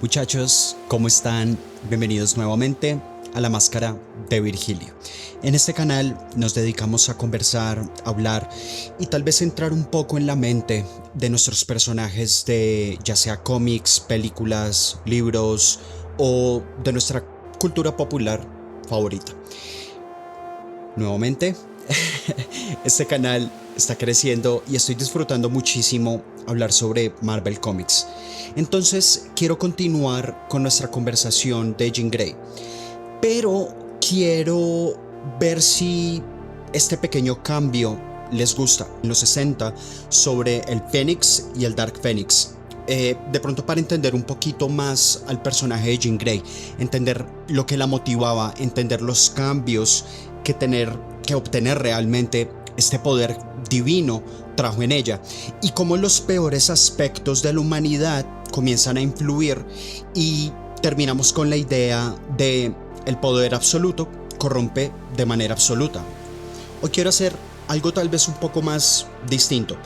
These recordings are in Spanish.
Muchachos, ¿cómo están? Bienvenidos nuevamente a La Máscara de Virgilio. En este canal nos dedicamos a conversar, a hablar y tal vez entrar un poco en la mente de nuestros personajes de ya sea cómics, películas, libros o de nuestra cultura popular favorita. Nuevamente, este canal está creciendo y estoy disfrutando muchísimo hablar sobre Marvel Comics. Entonces quiero continuar con nuestra conversación de Jean Grey, pero quiero ver si este pequeño cambio les gusta. En los 60 sobre el Fénix y el Dark Phoenix. De pronto para entender un poquito más al personaje de Jean Grey, entender lo que la motivaba, entender los cambios que obtener realmente este poder divino trajo en ella y cómo los peores aspectos de la humanidad comienzan a influir y terminamos con la idea de el poder absoluto corrompe de manera absoluta. Hoy quiero hacer algo tal vez un poco más distinto.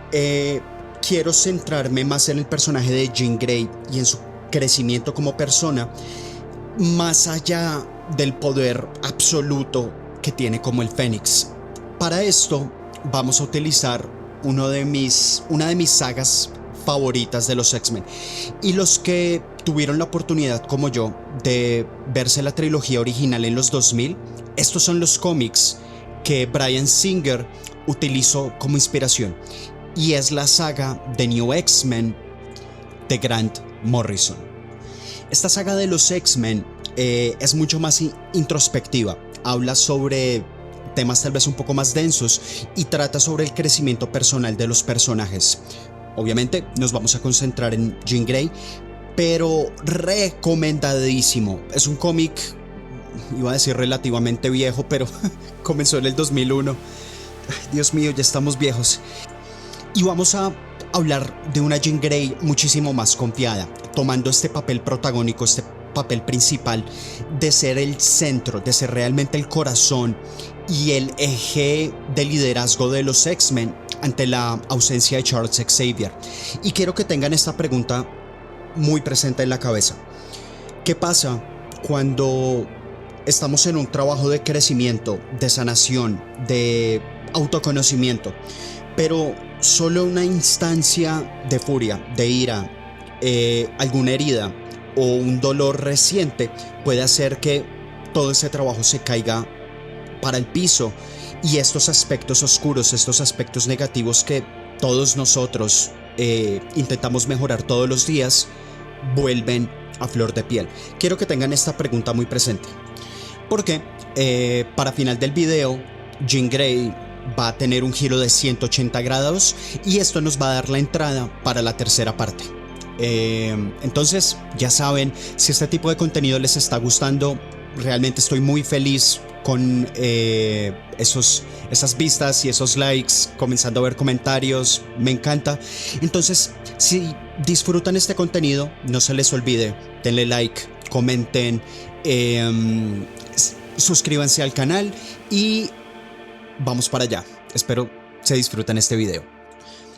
Quiero centrarme más en el personaje de Jean Grey y en su crecimiento como persona, más allá del poder absoluto que tiene como el Fénix. Para esto vamos a utilizar una de mis sagas favoritas de los X-Men, y los que tuvieron la oportunidad como yo de verse la trilogía original en los 2000, estos son los cómics que Bryan Singer utilizó como inspiración y es la saga de New X-Men de Grant Morrison. Esta saga de los X-Men es mucho más introspectiva, habla sobre temas tal vez un poco más densos y trata sobre el crecimiento personal de los personajes. Obviamente nos vamos a concentrar en Jean Grey, pero recomendadísimo. Es un cómic, iba a decir relativamente viejo, pero comenzó en el 2001. Dios mío, ya estamos viejos. Y vamos a hablar de una Jean Grey muchísimo más confiada, tomando este papel protagónico, este papel principal de ser el centro, de ser realmente el corazón y el eje de liderazgo de los X-Men ante la ausencia de Charles Xavier. Y quiero que tengan esta pregunta muy presente en la cabeza. ¿Qué pasa cuando estamos en un trabajo de crecimiento, de sanación, de autoconocimiento, pero solo una instancia de furia, de ira, alguna herida o un dolor reciente puede hacer que todo ese trabajo se caiga para el piso y estos aspectos oscuros, estos aspectos negativos que todos nosotros intentamos mejorar todos los días, vuelven a flor de piel? Quiero que tengan esta pregunta muy presente, porque para final del video Jean Grey va a tener un giro de 180 grados y esto nos va a dar la entrada para la tercera parte. Entonces ya saben, si este tipo de contenido les está gustando, realmente estoy muy feliz con esas vistas y esos likes, comenzando a ver comentarios, me encanta. Entonces, si disfrutan este contenido, no se les olvide, denle like, comenten, suscríbanse al canal y vamos para allá. Espero se disfruten este video.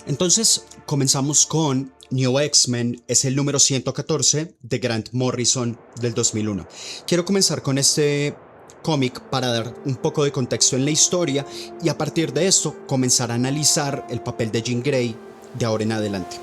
Entonces, comenzamos con New X-Men, es el número 114 de Grant Morrison del 2001. Quiero comenzar con este cómic para dar un poco de contexto en la historia y a partir de esto comenzar a analizar el papel de Jean Grey de ahora en adelante.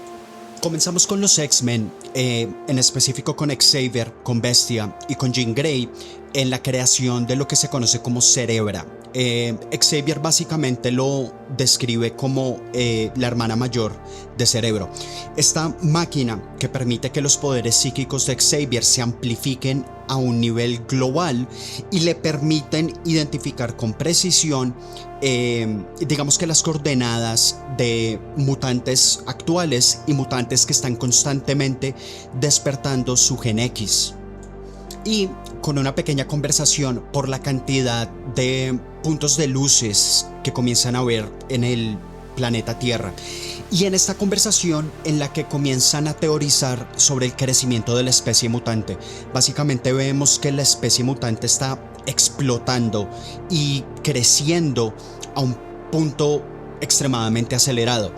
Comenzamos con los X-Men, en específico con Xavier, con Bestia y con Jean Grey en la creación de lo que se conoce como Cerebra. Xavier básicamente lo describe como la hermana mayor de Cerebro. Esta máquina que permite que los poderes psíquicos de Xavier se amplifiquen a un nivel global y le permiten identificar con precisión digamos que las coordenadas de mutantes actuales y mutantes que están constantemente despertando su gen X. Y con una pequeña conversación por la cantidad de puntos de luces que comienzan a ver en el planeta Tierra. Y en esta conversación en la que comienzan a teorizar sobre el crecimiento de la especie mutante, básicamente vemos que la especie mutante está explotando y creciendo a un punto extremadamente acelerado.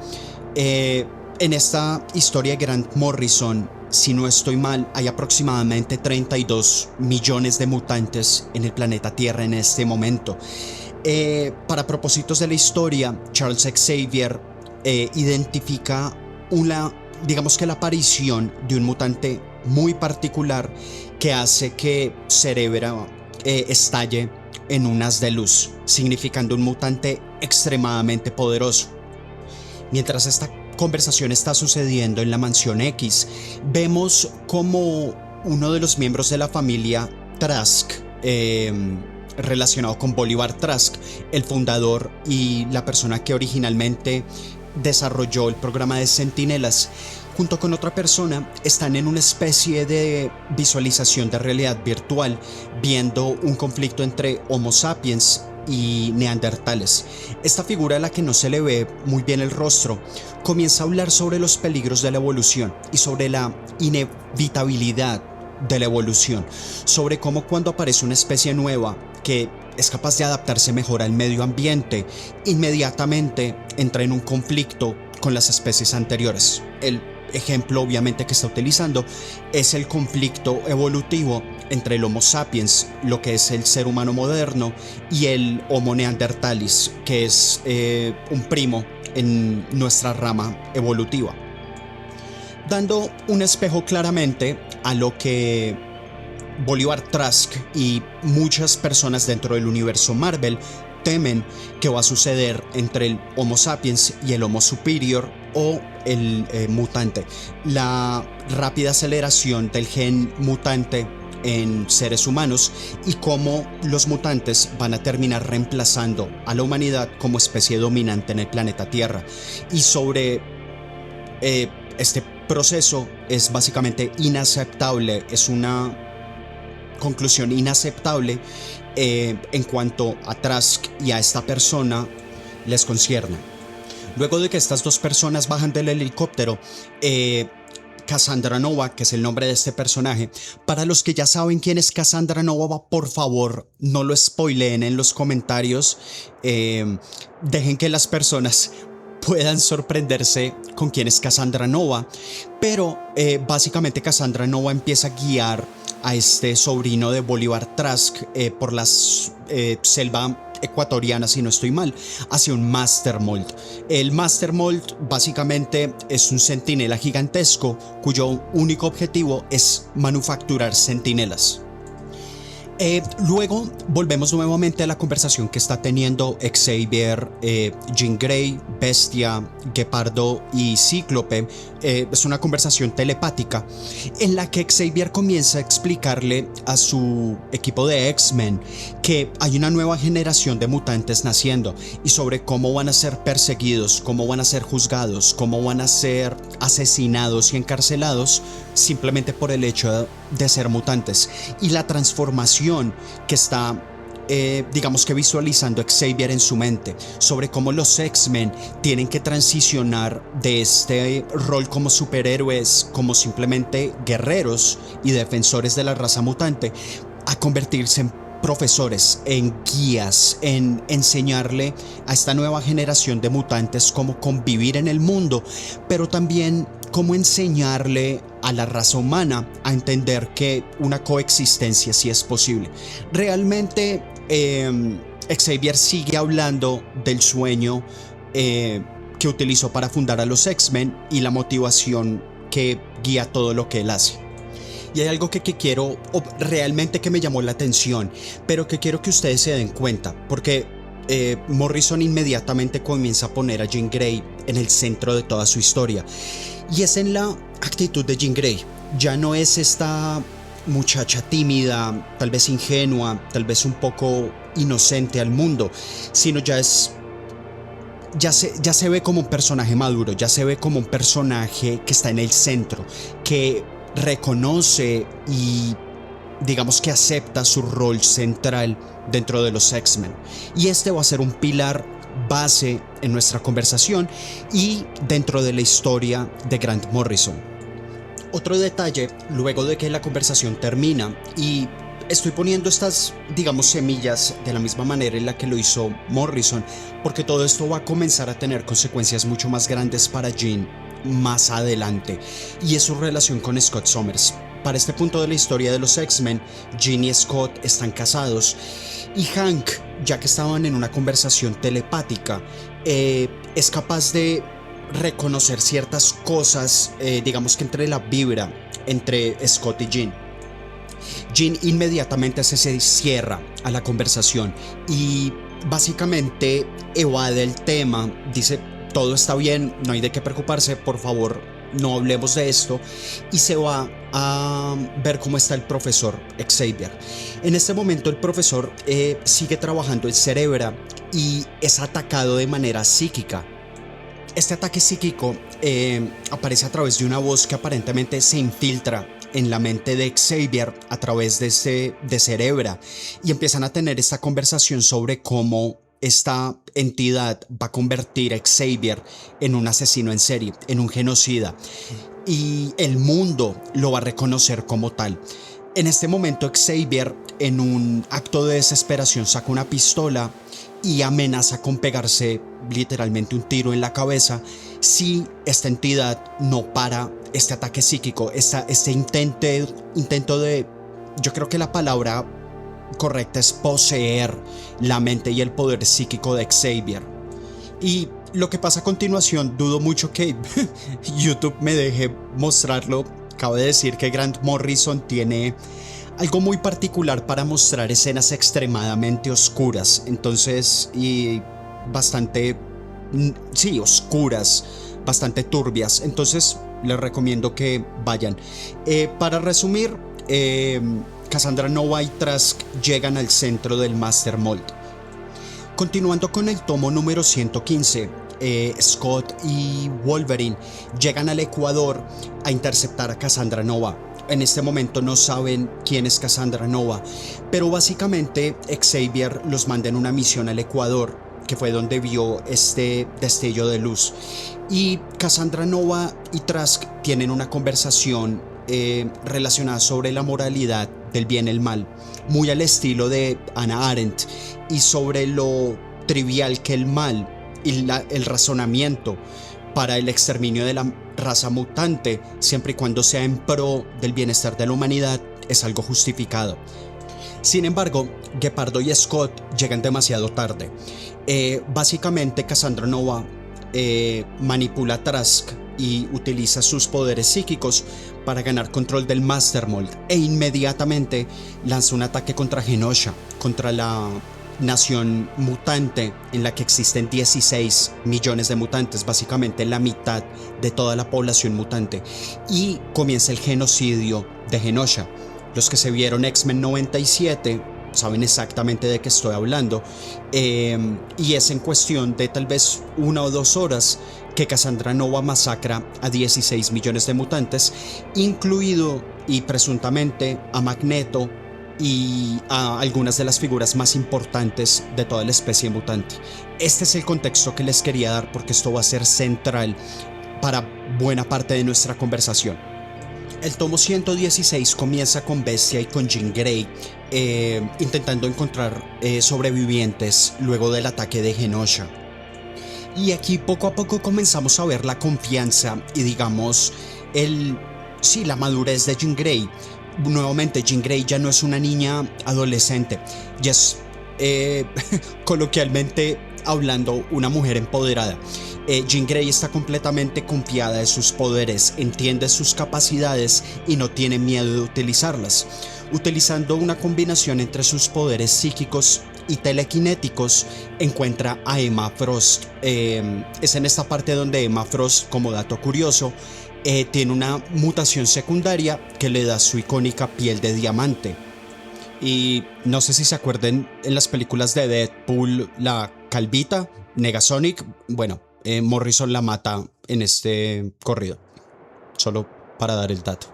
En esta historia de Grant Morrison si no estoy mal, hay aproximadamente 32 millones de mutantes en el planeta Tierra en este momento. Para propósitos de la historia, Charles Xavier identifica digamos que la aparición de un mutante muy particular que hace que Cerebro estalle en un haz de luz, significando un mutante extremadamente poderoso. Mientras esta conversación está sucediendo en la Mansión X, vemos como uno de los miembros de la familia Trask, relacionado con Bolivar Trask, el fundador y la persona que originalmente desarrolló el programa de Centinelas, junto con otra persona, están en una especie de visualización de realidad virtual, viendo un conflicto entre Homo sapiens y neandertales. Esta figura, a la que no se le ve muy bien el rostro, comienza a hablar sobre los peligros de la evolución y sobre la inevitabilidad de la evolución, sobre cómo cuando aparece una especie nueva que es capaz de adaptarse mejor al medio ambiente, inmediatamente entra en un conflicto con las especies anteriores. El ejemplo obviamente que está utilizando es el conflicto evolutivo entre el Homo sapiens, lo que es el ser humano moderno, y el Homo neanderthalis, que es un primo en nuestra rama evolutiva, dando un espejo claramente a lo que Bolivar Trask y muchas personas dentro del universo Marvel temen que va a suceder entre el Homo sapiens y el Homo superior o el mutante. La rápida aceleración del gen mutante en seres humanos y cómo los mutantes van a terminar reemplazando a la humanidad como especie dominante en el planeta Tierra. Y sobre este proceso es básicamente inaceptable, es una conclusión inaceptable en cuanto a Trask y a esta persona les concierne. Luego de que estas dos personas bajan del helicóptero, Cassandra Nova, que es el nombre de este personaje, para los que ya saben quién es Cassandra Nova, por favor no lo spoileen en los comentarios, dejen que las personas puedan sorprenderse con quién es Cassandra Nova, pero básicamente Cassandra Nova empieza a guiar a este sobrino de Bolivar Trask por la selva ecuatoriana, si no estoy mal, hacia un Master Mold. El Master Mold básicamente es un centinela gigantesco cuyo único objetivo es manufacturar centinelas. Luego volvemos nuevamente a la conversación que está teniendo Xavier, Jean Grey, Bestia, Gepardo y Cíclope. Es una conversación telepática en la que Xavier comienza a explicarle a su equipo de X-Men que hay una nueva generación de mutantes naciendo y sobre cómo van a ser perseguidos, cómo van a ser juzgados, cómo van a ser asesinados y encarcelados simplemente por el hecho de ser mutantes, y la transformación que está digamos que visualizando Xavier en su mente sobre cómo los X-Men tienen que transicionar de este rol como superhéroes, como simplemente guerreros y defensores de la raza mutante, a convertirse en profesores, en guías, en enseñarle a esta nueva generación de mutantes cómo convivir en el mundo, pero también cómo enseñarle a la raza humana a entender que una coexistencia sí es posible. Realmente Xavier sigue hablando del sueño que utilizó para fundar a los X-Men y la motivación que guía todo lo que él hace. Y hay algo que quiero, realmente que me llamó la atención, pero que quiero que ustedes se den cuenta, porque Morrison inmediatamente comienza a poner a Jean Grey en el centro de toda su historia. Y es en la actitud de Jean Grey. Ya no es esta muchacha tímida, tal vez ingenua, tal vez un poco inocente al mundo, sino ya se ve como un personaje maduro, ya se ve como un personaje que está en el centro, que reconoce y digamos que acepta su rol central dentro de los X-Men. Y este va a ser un pilar base en nuestra conversación y dentro de la historia de Grant Morrison. Otro detalle, luego de que la conversación termina, y estoy poniendo estas, digamos, semillas de la misma manera en la que lo hizo Morrison, porque todo esto va a comenzar a tener consecuencias mucho más grandes para Jean más adelante, y es su relación con Scott Summers. Para este punto de la historia de los X-Men, Jean y Scott están casados y Hank, ya que estaban en una conversación telepática, es capaz de reconocer ciertas cosas, digamos que entre la vibra entre Scott y Jean. Jean inmediatamente se cierra a la conversación y básicamente evade el tema, dice todo está bien, no hay de qué preocuparse, por favor no hablemos de esto, y se va a ver cómo está el profesor Xavier. En este momento el profesor sigue trabajando el cerebro y es atacado de manera psíquica. Este ataque psíquico aparece a través de una voz que aparentemente se infiltra en la mente de Xavier a través de Cerebra, y empiezan a tener esta conversación sobre cómo esta entidad va a convertir a Xavier en un asesino en serie, en un genocida, y el mundo lo va a reconocer como tal. En este momento Xavier, en un acto de desesperación, saca una pistola y amenaza con pegarse literalmente un tiro en la cabeza si esta entidad no para este ataque psíquico, este intento de, yo creo que la palabra correcta es poseer la mente y el poder psíquico de Xavier. Y lo que pasa a continuación, dudo mucho que YouTube me deje mostrarlo. Cabe decir que Grant Morrison tiene algo muy particular para mostrar escenas extremadamente oscuras, entonces, y bastante, sí, oscuras, bastante turbias, entonces les recomiendo que vayan. Para resumir, Cassandra Nova y Trask llegan al centro del Master Mold. Continuando con el tomo número 115, Scott y Wolverine llegan al Ecuador a interceptar a Cassandra Nova. En este momento no saben quién es Cassandra Nova, pero básicamente Xavier los manda en una misión al Ecuador, que fue donde vio este destello de luz. Y Cassandra Nova y Trask tienen una conversación relacionada sobre la moralidad del bien y el mal, muy al estilo de Hannah Arendt, y sobre lo trivial que el mal y el razonamiento para el exterminio de la raza mutante, siempre y cuando sea en pro del bienestar de la humanidad, es algo justificado. Sin embargo, Gepardo y Scott llegan demasiado tarde. Básicamente Cassandra Nova manipula a Trask y utiliza sus poderes psíquicos para ganar control del Master Mold, e inmediatamente lanza un ataque contra Genosha, contra la nación mutante en la que existen 16 millones de mutantes, básicamente la mitad de toda la población mutante, y comienza el genocidio de Genosha. Los que se vieron X-Men 97 saben exactamente de qué estoy hablando, y es en cuestión de tal vez 1 o 2 horas que Cassandra Nova masacra a 16 millones de mutantes, incluido y presuntamente a Magneto y a algunas de las figuras más importantes de toda la especie mutante. Este es el contexto que les quería dar, porque esto va a ser central para buena parte de nuestra conversación. El tomo 116 comienza con Bestia y con Jean Grey intentando encontrar sobrevivientes luego del ataque de Genosha. Y aquí poco a poco comenzamos a ver la confianza y, digamos, la madurez de Jean Grey. Nuevamente, Jean Grey ya no es una niña adolescente, ya es coloquialmente hablando una mujer empoderada. Jean Grey está completamente confiada de sus poderes, entiende sus capacidades y no tiene miedo de utilizarlas. Utilizando una combinación entre sus poderes psíquicos y telequinéticos, encuentra a Emma Frost. Es en esta parte donde Emma Frost, como dato curioso, tiene una mutación secundaria que le da su icónica piel de diamante. Y no sé si se acuerdan en las películas de Deadpool, la calvita, Negasonic, bueno, Morrison la mata en este corrido, solo para dar el dato.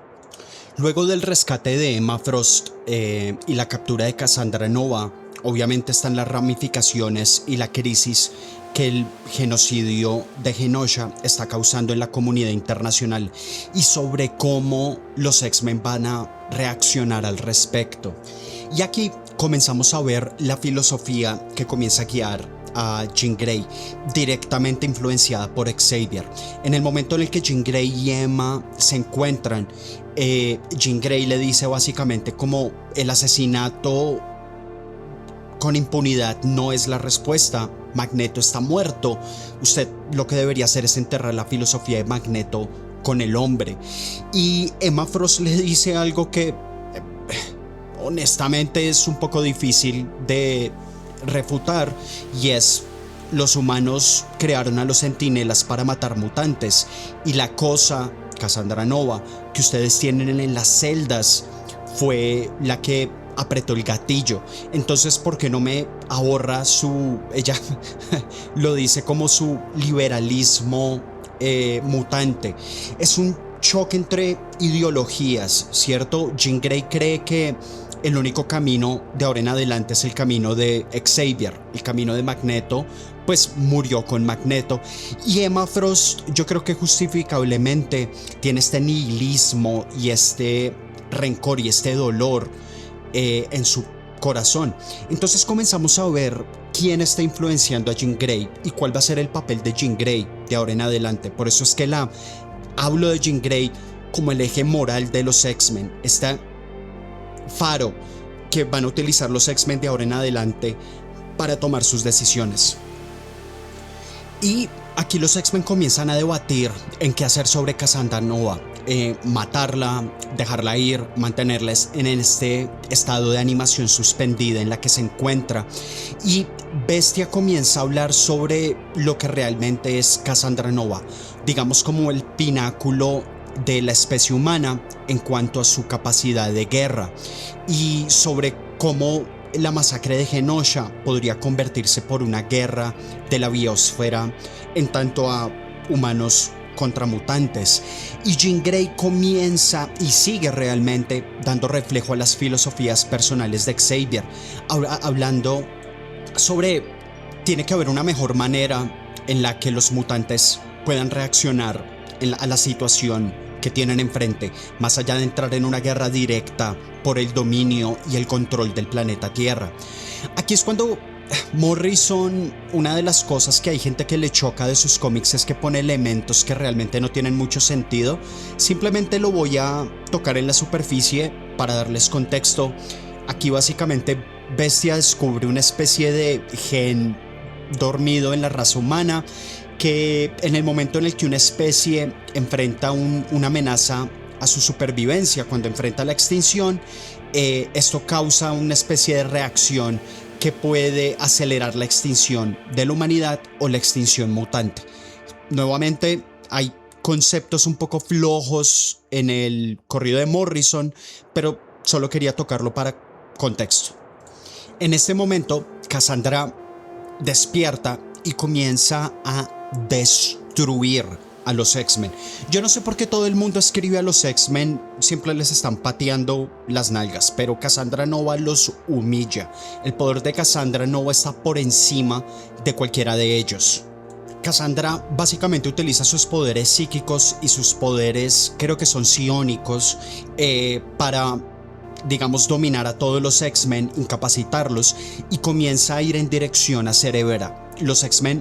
Luego del rescate de Emma Frost y la captura de Cassandra Nova, obviamente están las ramificaciones y la crisis que el genocidio de Genosha está causando en la comunidad internacional, y sobre cómo los X-Men van a reaccionar al respecto. Y aquí comenzamos a ver la filosofía que comienza a guiar a Jean Grey, directamente influenciada por Xavier. En el momento en el que Jean Grey y Emma se encuentran, Jean Grey le dice básicamente como el asesinato con impunidad no es la respuesta. Magneto está muerto. Usted lo que debería hacer es enterrar la filosofía de Magneto con el hombre. Y Emma Frost le dice algo que honestamente es un poco difícil de refutar, y es: los humanos crearon a los centinelas para matar mutantes, y la cosa, Cassandra Nova, que ustedes tienen en las celdas fue la que apretó el gatillo. Entonces, ¿por qué no me ahorra su, ella lo dice como su liberalismo mutante? Es un choque entre ideologías, ¿cierto? Jean Grey cree que el único camino de ahora en adelante es el camino de Xavier, el camino de Magneto, pues murió con Magneto. Y Emma Frost, yo creo que justificablemente tiene este nihilismo y este rencor y este dolor en su corazón. Entonces comenzamos a ver quién está influenciando a Jean Grey y cuál va a ser el papel de Jean Grey de ahora en adelante. Por eso es que hablo de Jean Grey como el eje moral de los X-Men, este faro que van a utilizar los X-Men de ahora en adelante para tomar sus decisiones. Y aquí los X-Men comienzan a debatir en qué hacer sobre Cassandra Nova. Matarla, dejarla ir, mantenerla en este estado de animación suspendida en la que se encuentra. Y Bestia comienza a hablar sobre lo que realmente es Cassandra Nova, digamos como el pináculo de la especie humana en cuanto a su capacidad de guerra, y sobre cómo la masacre de Genosha podría convertirse por una guerra de la biosfera en tanto a humanos contra mutantes. Y Jean Grey comienza y sigue realmente dando reflejo a las filosofías personales de Xavier, hablando sobre tiene que haber una mejor manera en la que los mutantes puedan reaccionar a la situación que tienen enfrente, más allá de entrar en una guerra directa por el dominio y el control del planeta Tierra. Aquí es cuando Morrison, una de las cosas que hay gente que le choca de sus cómics es que pone elementos que realmente no tienen mucho sentido. Simplemente lo voy a tocar en la superficie para darles contexto. Aquí básicamente Bestia descubre una especie de gen dormido en la raza humana que en el momento en el que una especie enfrenta una amenaza a su supervivencia, cuando enfrenta la extinción, esto causa una especie de reacción que puede acelerar la extinción de la humanidad o la extinción mutante. Nuevamente, hay conceptos un poco flojos en el corrido de Morrison, pero solo quería tocarlo para contexto. En este momento, Cassandra despierta y comienza a destruir a los X-Men. Yo no sé por qué todo el mundo escribe a los X-Men, siempre les están pateando las nalgas, pero Cassandra Nova los humilla. El poder de Cassandra Nova está por encima de cualquiera de ellos. Cassandra básicamente utiliza sus poderes psíquicos y sus poderes, creo que son psiónicos, para, digamos, dominar a todos los X-Men, incapacitarlos, y comienza a ir en dirección a Cerebra. Los X-Men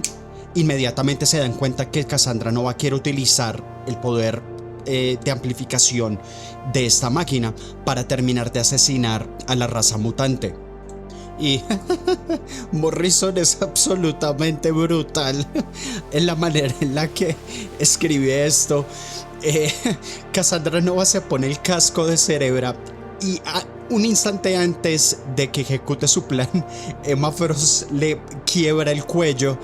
inmediatamente se dan cuenta que Cassandra Nova quiere utilizar el poder de amplificación de esta máquina para terminar de asesinar a la raza mutante. Y Morrison es absolutamente brutal en la manera en la que escribe esto. Cassandra Nova se pone el casco de Cerebra y un instante antes de que ejecute su plan, Emma Frost le quiebra el cuello.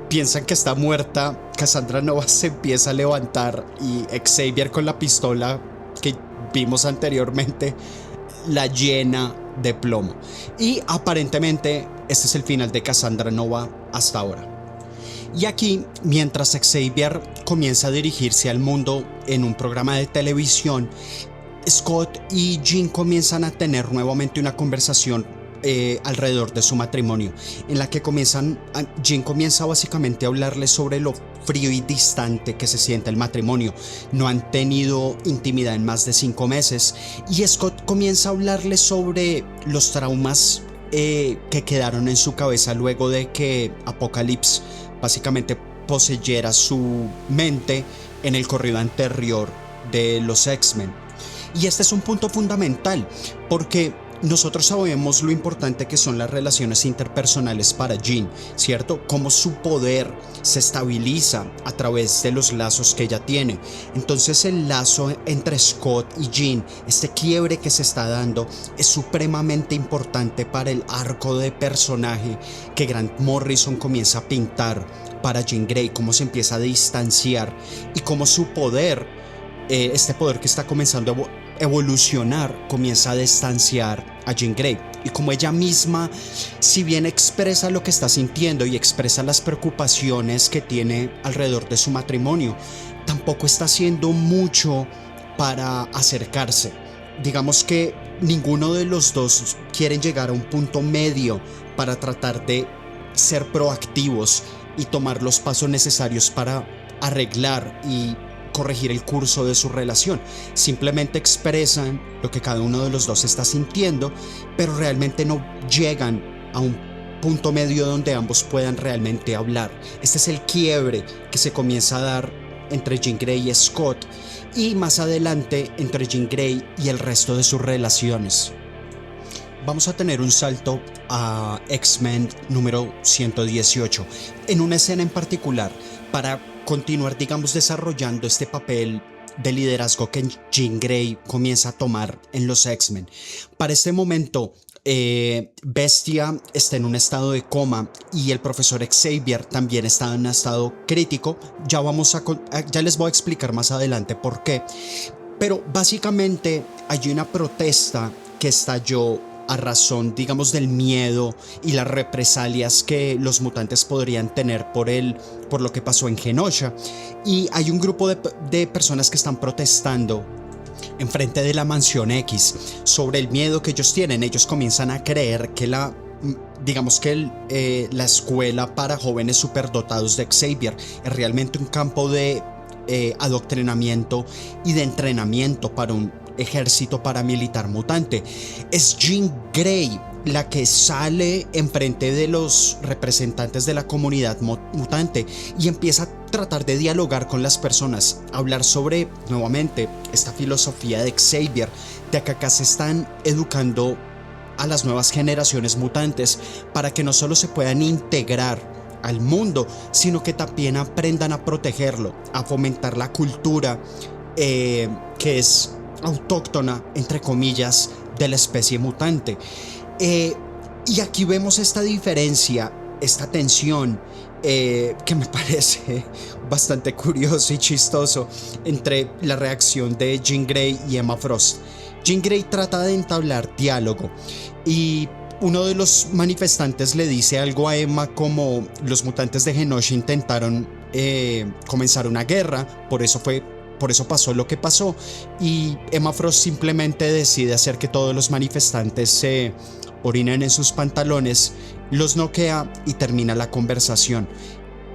Piensan que está muerta. Cassandra Nova se empieza a levantar y Xavier, con la pistola que vimos anteriormente, la llena de plomo. Y aparentemente este es el final de Cassandra Nova hasta ahora. Y aquí, mientras Xavier comienza a dirigirse al mundo en un programa de televisión, Scott y Jean comienzan a tener nuevamente una conversación alrededor de su matrimonio, en la que Jean comienza básicamente a hablarle sobre lo frío y distante que se siente el matrimonio. No han tenido intimidad en más de 5 meses, y Scott comienza a hablarle sobre los traumas que quedaron en su cabeza luego de que Apocalypse básicamente poseyera su mente en el corrido anterior de los X-Men. Y este es un punto fundamental porque nosotros sabemos lo importante que son las relaciones interpersonales para Jean, ¿cierto? Cómo su poder se estabiliza a través de los lazos que ella tiene. Entonces el lazo entre Scott y Jean, este quiebre que se está dando, es supremamente importante para el arco de personaje que Grant Morrison comienza a pintar para Jean Grey, cómo se empieza a distanciar y cómo su poder, este poder que está comenzando a evolucionar, comienza a distanciar a Jean Grey. Y como ella misma, si bien expresa lo que está sintiendo y expresa las preocupaciones que tiene alrededor de su matrimonio, tampoco está haciendo mucho para acercarse. Digamos que ninguno de los dos quieren llegar a un punto medio para tratar de ser proactivos y tomar los pasos necesarios para arreglar y corregir el curso de su relación. Simplemente expresan lo que cada uno de los dos está sintiendo, pero realmente no llegan a un punto medio donde ambos puedan realmente hablar. Este es el quiebre que se comienza a dar entre Jean Grey y Scott, y más adelante entre Jean Grey y el resto de sus relaciones. Vamos a tener un salto a X-Men número 118, en una escena en particular, para continuar, digamos, desarrollando este papel de liderazgo que Jean Grey comienza a tomar en los X-Men. Para este momento, Bestia está en un estado de coma y el profesor Xavier también está en un estado crítico. Ya les voy a explicar más adelante por qué. Pero básicamente hay una protesta que estalló a razón, digamos, del miedo y las represalias que los mutantes podrían tener por lo que pasó en Genosha. Y hay un grupo de personas que están protestando enfrente de la Mansión X sobre el miedo que ellos tienen. Ellos comienzan a creer que la escuela para jóvenes superdotados de Xavier es realmente un campo de adoctrinamiento y de entrenamiento para un ejército paramilitar mutante. Es Jean Grey la que sale enfrente de los representantes de la comunidad mutante y empieza a tratar de dialogar con las personas, hablar sobre, nuevamente, esta filosofía de Xavier, de que acá se están educando a las nuevas generaciones mutantes para que no solo se puedan integrar al mundo, sino que también aprendan a protegerlo, a fomentar la cultura que es autóctona, entre comillas, de la especie mutante. Y aquí vemos esta diferencia, esta tensión, que me parece bastante curioso y chistoso entre la reacción de Jean Grey y Emma Frost. Jean Grey trata de entablar diálogo y uno de los manifestantes le dice algo a Emma como: los mutantes de Genosha intentaron comenzar una guerra, por eso pasó lo que pasó, y Emma Frost simplemente decide hacer que todos los manifestantes se orinen en sus pantalones, los noquea y termina la conversación.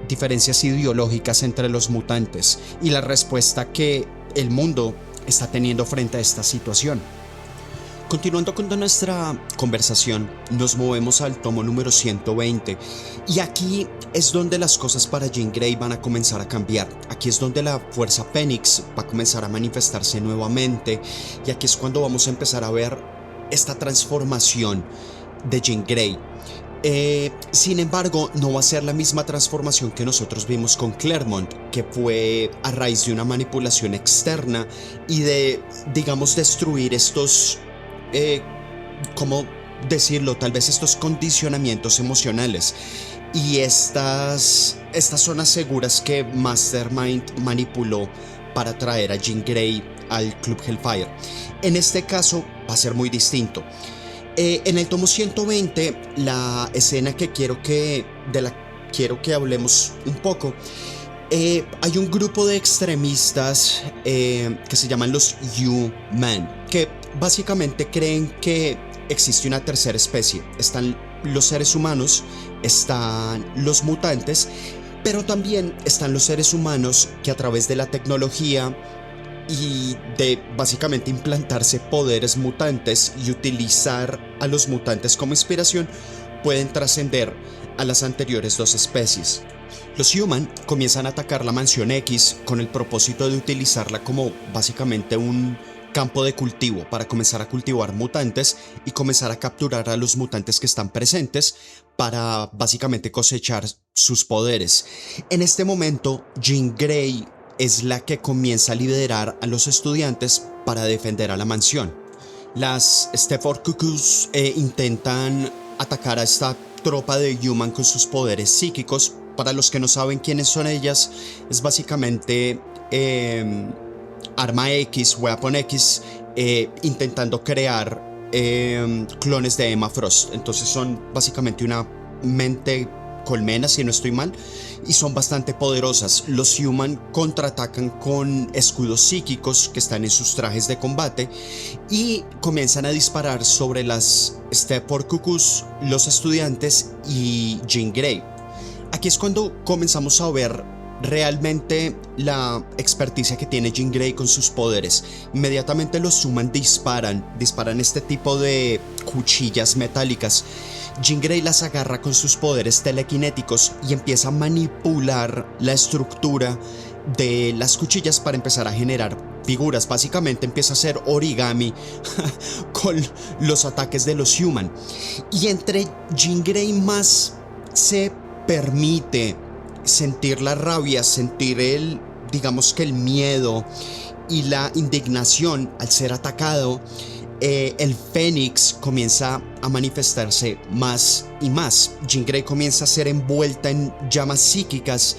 Diferencias ideológicas entre los mutantes y la respuesta que el mundo está teniendo frente a esta situación. Continuando con nuestra conversación, nos movemos al tomo número 120 y aquí es donde las cosas para Jean Grey van a comenzar a cambiar. Aquí es donde la fuerza Fénix va a comenzar a manifestarse nuevamente y aquí es cuando vamos a empezar a ver esta transformación de Jean Grey. Sin embargo, no va a ser la misma transformación que nosotros vimos con Claremont, que fue a raíz de una manipulación externa y de, digamos, destruir estos ¿cómo decirlo? Tal vez estos condicionamientos emocionales y estas zonas seguras que Mastermind manipuló para traer a Jean Grey al Club Hellfire. En este caso va a ser muy distinto. En el tomo 120, la escena de la quiero que hablemos un poco. Hay un grupo de extremistas que se llaman los U-Men, que básicamente creen que existe una tercera especie. Están los seres humanos, están los mutantes, pero también están los seres humanos que a través de la tecnología y de básicamente implantarse poderes mutantes y utilizar a los mutantes como inspiración, pueden trascender a las anteriores dos especies. Los Human comienzan a atacar la Mansión X con el propósito de utilizarla como básicamente un campo de cultivo para comenzar a cultivar mutantes y comenzar a capturar a los mutantes que están presentes para básicamente cosechar sus poderes. En este momento, Jean Grey es la que comienza a liderar a los estudiantes para defender a la mansión. Las Stepford Cuckoos intentan atacar a esta tropa de Human con sus poderes psíquicos. Para los que no saben quiénes son ellas, es básicamente Arma X, Weapon X, intentando crear clones de Emma Frost. Entonces son básicamente una mente colmena, si no estoy mal, y son bastante poderosas. Los Human contraatacan con escudos psíquicos que están en sus trajes de combate y comienzan a disparar sobre las Stepford Cuckoos, los estudiantes y Jean Grey. Aquí es cuando comenzamos a ver realmente la experticia que tiene Jean Grey con sus poderes. Inmediatamente los Human disparan este tipo de cuchillas metálicas. Jean Grey las agarra con sus poderes telequinéticos y empieza a manipular la estructura de las cuchillas para empezar a generar figuras. Básicamente empieza a hacer origami con los ataques de los Human. Y entre Jean Grey más se permite sentir la rabia, sentir digamos que el miedo y la indignación al ser atacado, el Fénix comienza a manifestarse más y más. Jean Grey comienza a ser envuelta en llamas psíquicas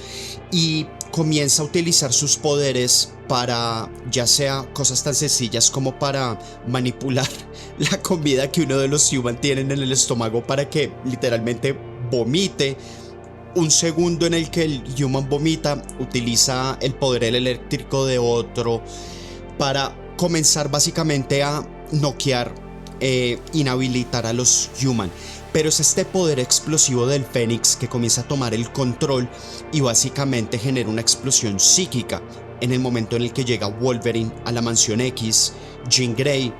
y comienza a utilizar sus poderes para, ya sea cosas tan sencillas como para manipular la comida que uno de los Human tienen en el estómago para que literalmente vomite. Un segundo en el que el Human vomita, utiliza el poder eléctrico de otro para comenzar básicamente a noquear, inhabilitar a los Human. Pero es este poder explosivo del Fénix que comienza a tomar el control y básicamente genera una explosión psíquica. En el momento en el que llega Wolverine a la Mansión X, Jean Grey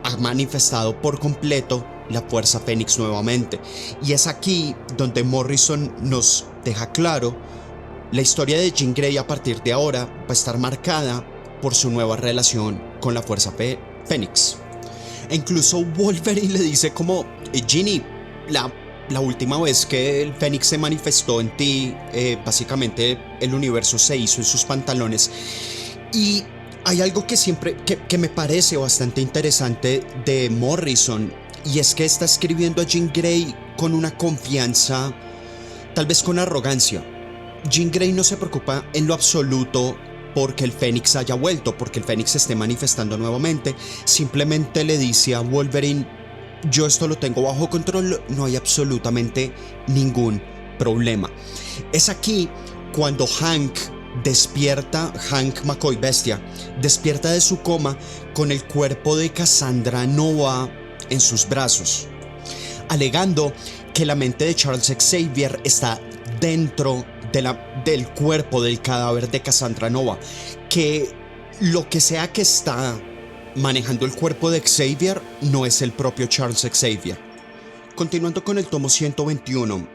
ha manifestado por completo la fuerza Fénix nuevamente. Y es aquí donde Morrison nos deja claro: la historia de Jean Grey a partir de ahora va a estar marcada por su nueva relación con la fuerza Fénix. E incluso Wolverine le dice como: Ginny, la última vez que el Fénix se manifestó en ti, básicamente el universo se hizo en sus pantalones. Y hay algo que me parece bastante interesante de Morrison, y es que está escribiendo a Jean Grey con una confianza, tal vez con arrogancia. Jean Grey no se preocupa en lo absoluto porque el Fénix haya vuelto, porque el Fénix se esté manifestando nuevamente. Simplemente le dice a Wolverine: yo esto lo tengo bajo control, no hay absolutamente ningún problema. Es aquí cuando Hank McCoy Bestia, despierta de su coma con el cuerpo de Cassandra Nova en sus brazos, alegando que la mente de Charles Xavier está dentro del cuerpo del cadáver de Cassandra Nova, que lo que sea que está manejando el cuerpo de Xavier no es el propio Charles Xavier. Continuando con el tomo 121,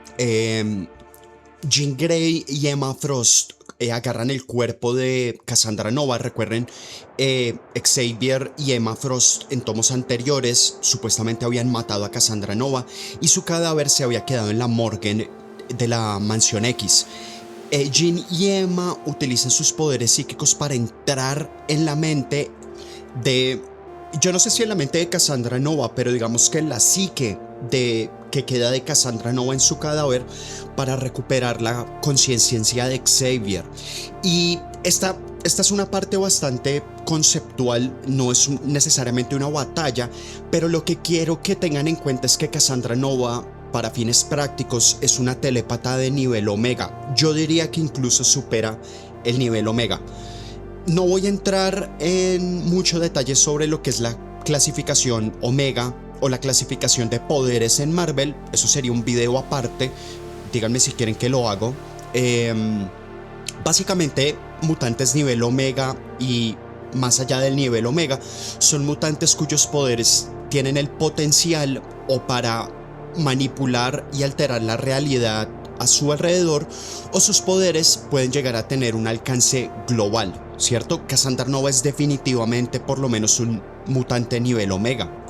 Jean Grey y Emma Frost agarran el cuerpo de Cassandra Nova. Recuerden, Xavier y Emma Frost en tomos anteriores supuestamente habían matado a Cassandra Nova y su cadáver se había quedado en la morgue de la Mansión X. Jean y Emma utilizan sus poderes psíquicos para entrar en la mente de, yo no sé si en la mente de Cassandra Nova, pero digamos que en la psique que queda de Cassandra Nova en su cadáver, para recuperar la conciencia de Xavier. Y esta es una parte bastante conceptual, no es necesariamente una batalla, pero lo que quiero que tengan en cuenta es que Cassandra Nova, para fines prácticos, es una telépata de nivel Omega. Yo diría que incluso supera el nivel Omega. No voy a entrar en mucho detalle sobre lo que es la clasificación Omega o la clasificación de poderes en Marvel. Eso sería un video aparte. Díganme si quieren que lo hago. Básicamente, mutantes nivel Omega y más allá del nivel Omega, son mutantes cuyos poderes tienen el potencial o para manipular y alterar la realidad a su alrededor, o sus poderes pueden llegar a tener un alcance global, ¿cierto? Cassandra Nova es definitivamente por lo menos un mutante nivel Omega.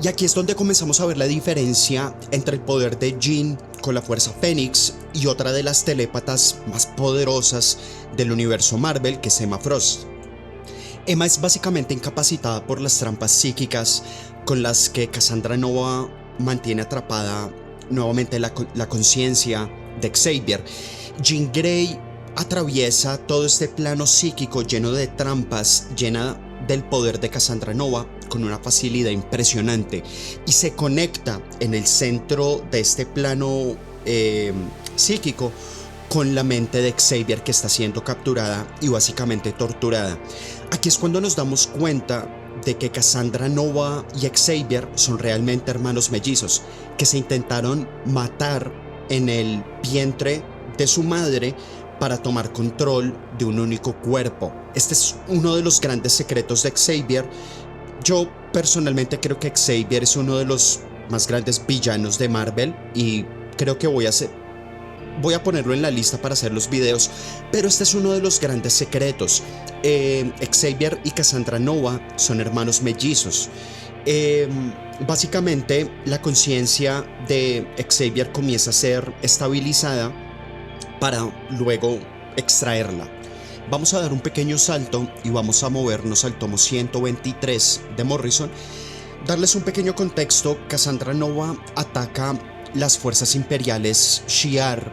Y aquí es donde comenzamos a ver la diferencia entre el poder de Jean con la Fuerza Fénix y otra de las telépatas más poderosas del universo Marvel, que es Emma Frost. Emma es básicamente incapacitada por las trampas psíquicas con las que Cassandra Nova mantiene atrapada nuevamente la conciencia de Xavier. Jean Grey atraviesa todo este plano psíquico lleno de trampas, llena del poder de Cassandra Nova con una facilidad impresionante, y se conecta en el centro de este plano psíquico con la mente de Xavier, que está siendo capturada y básicamente torturada. Aquí es cuando nos damos cuenta de que Cassandra Nova y Xavier son realmente hermanos mellizos, que se intentaron matar en el vientre de su madre para tomar control de un único cuerpo. Este es uno de los grandes secretos de Xavier. Yo personalmente creo que Xavier es uno de los más grandes villanos de Marvel, y creo que voy a ponerlo en la lista para hacer los videos, pero este es uno de los grandes secretos. Xavier y Cassandra Nova son hermanos mellizos. Básicamente la conciencia de Xavier comienza a ser estabilizada para luego extraerla. Vamos a dar un pequeño salto y vamos a movernos al tomo 123 de Morrison. Darles un pequeño contexto: Cassandra Nova ataca las fuerzas imperiales Shi'ar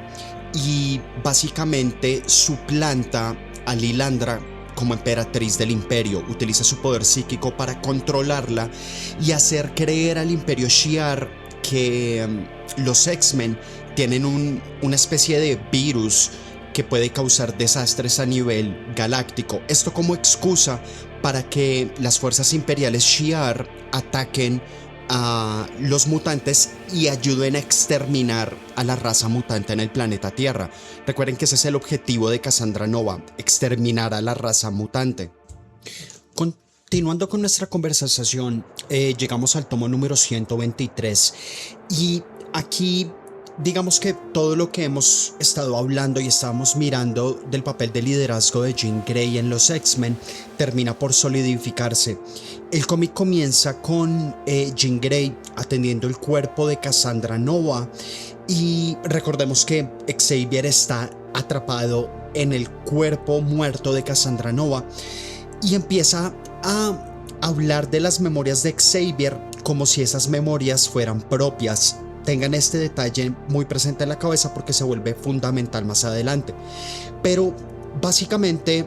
y básicamente suplanta a Lilandra como emperatriz del imperio. Utiliza su poder psíquico para controlarla y hacer creer al imperio Shi'ar que los X-Men tienen una especie de virus que puede causar desastres a nivel galáctico. Esto como excusa para que las fuerzas imperiales Shi'ar ataquen a los mutantes y ayuden a exterminar a la raza mutante en el planeta Tierra. Recuerden que ese es el objetivo de Cassandra Nova: exterminar a la raza mutante. Continuando con nuestra conversación, llegamos al tomo número 123, y aquí digamos que todo lo que hemos estado hablando y estábamos mirando del papel de liderazgo de Jean Grey en los X-Men termina por solidificarse. El cómic comienza con Jean Grey atendiendo el cuerpo de Cassandra Nova, y recordemos que Xavier está atrapado en el cuerpo muerto de Cassandra Nova y empieza a hablar de las memorias de Xavier como si esas memorias fueran propias. Tengan este detalle muy presente en la cabeza porque se vuelve fundamental más adelante. Pero básicamente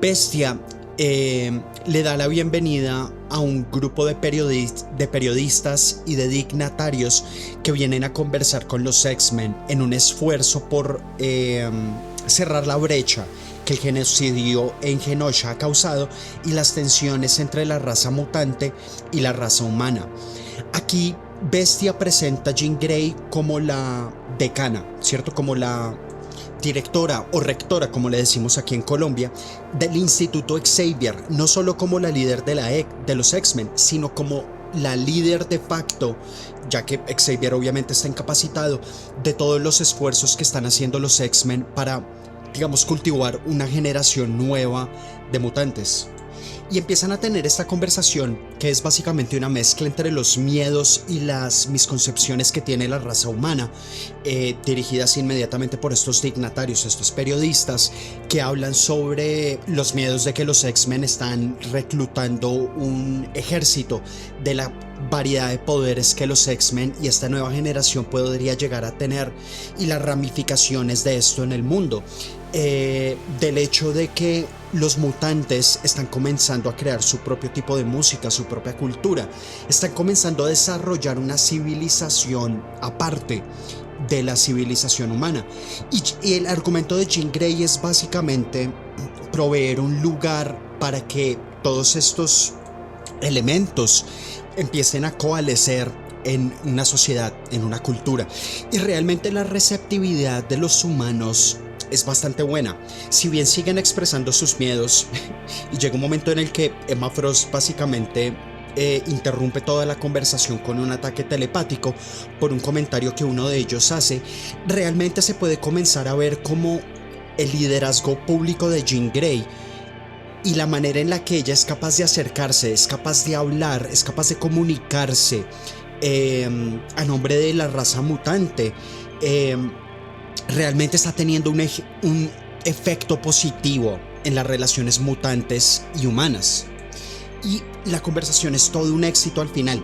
Bestia le da la bienvenida a un grupo de periodistas y de dignatarios que vienen a conversar con los X-Men en un esfuerzo por cerrar la brecha que el genocidio en Genosha ha causado y las tensiones entre la raza mutante y la raza humana. Aquí Bestia presenta a Jean Grey como la decana, ¿cierto? Como la directora o rectora, como le decimos aquí en Colombia, del Instituto Xavier, no solo como la líder de los X-Men, sino como la líder de facto, ya que Xavier obviamente está incapacitado, de todos los esfuerzos que están haciendo los X-Men para, digamos, cultivar una generación nueva de mutantes. Y empiezan a tener esta conversación que es básicamente una mezcla entre los miedos y las misconcepciones que tiene la raza humana, dirigidas inmediatamente por estos dignatarios, estos periodistas que hablan sobre los miedos de que los X-Men están reclutando un ejército de la variedad de poderes que los X-Men y esta nueva generación podría llegar a tener, y las ramificaciones de esto en el mundo. Del hecho de que los mutantes están comenzando a crear su propio tipo de música, su propia cultura, están comenzando a desarrollar una civilización aparte de la civilización humana, y el argumento de Jean Grey es básicamente proveer un lugar para que todos estos elementos empiecen a coalescer en una sociedad, en una cultura, y realmente la receptividad de los humanos es bastante buena. Si bien siguen expresando sus miedos y llega un momento en el que Emma Frost básicamente interrumpe toda la conversación con un ataque telepático por un comentario que uno de ellos hace, realmente se puede comenzar a ver cómo el liderazgo público de Jean Grey y la manera en la que ella es capaz de acercarse, es capaz de hablar, es capaz de comunicarse a nombre de la raza mutante, eh, realmente está teniendo un efecto positivo en las relaciones mutantes y humanas. Y la conversación es todo un éxito al final.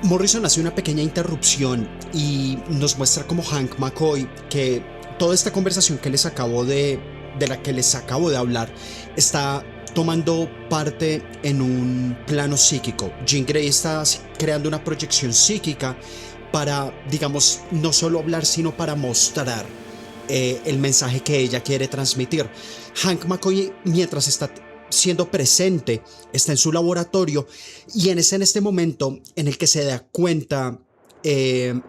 Morrison hace una pequeña interrupción y nos muestra como Hank McCoy que toda esta conversación de la que les acabo de hablar está tomando parte en un plano psíquico. Jean Grey está creando una proyección psíquica para, digamos, no solo hablar, sino para mostrar el mensaje que ella quiere transmitir. Hank McCoy, mientras está siendo presente, está en su laboratorio y es en este momento en el que se da cuenta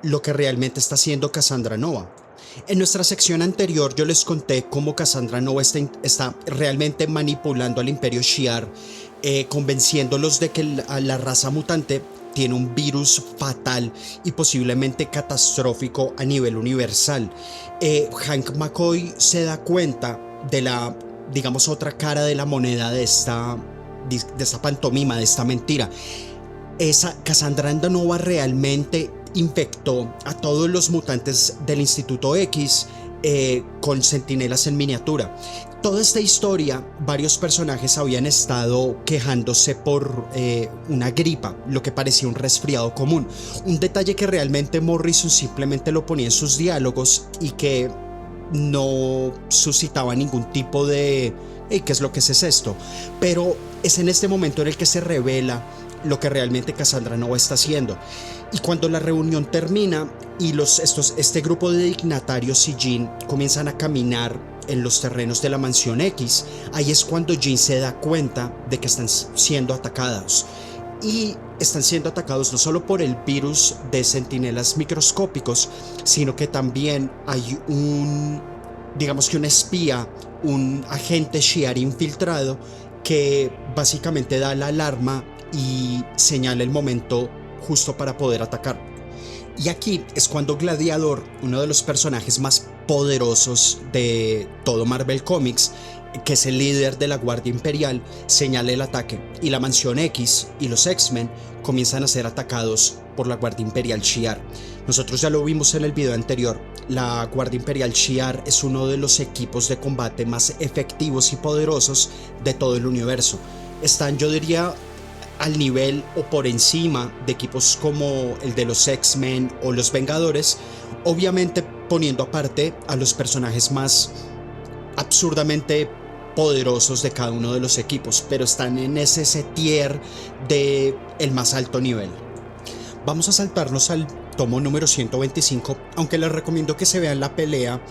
lo que realmente está haciendo Cassandra Nova. En nuestra sección anterior yo les conté cómo Cassandra Nova está realmente manipulando al Imperio Shi'ar, convenciéndolos de que la raza mutante tiene un virus fatal y posiblemente catastrófico a nivel universal. Hank McCoy se da cuenta de la, digamos, otra cara de la moneda de esta pantomima, de esta mentira. Esa Cassandra Nova realmente infectó a todos los mutantes del Instituto X con centinelas en miniatura. Toda esta historia, varios personajes habían estado quejándose por una gripa, lo que parecía un resfriado común. Un detalle que realmente Morrison simplemente lo ponía en sus diálogos y que no suscitaba ningún tipo de hey, ¿qué es lo que es esto? Pero es en este momento en el que se revela lo que realmente Cassandra Nova está haciendo. Y cuando la reunión termina y este grupo de dignatarios y Jean comienzan a caminar en los terrenos de la Mansión X, ahí es cuando Jean se da cuenta de que están siendo atacados. Y están siendo atacados no solo por el virus de centinelas microscópicos, sino que también hay digamos que un espía, un agente Shi'ar infiltrado que básicamente da la alarma y señala el momento justo para poder atacar. Y aquí es cuando Gladiador, uno de los personajes más poderosos de todo Marvel Comics, que es el líder de la Guardia Imperial, señala el ataque y la Mansión X y los X-Men comienzan a ser atacados por la Guardia Imperial Shi'ar. Nosotros ya lo vimos en el video anterior, la Guardia Imperial Shi'ar es uno de los equipos de combate más efectivos y poderosos de todo el universo. Están, yo diría, al nivel o por encima de equipos como el de los X-Men o los Vengadores, obviamente poniendo aparte a los personajes más absurdamente poderosos de cada uno de los equipos, pero están en ese tier de el más alto nivel. Vamos a saltarnos al tomo número 125, aunque les recomiendo que se vean la pelea,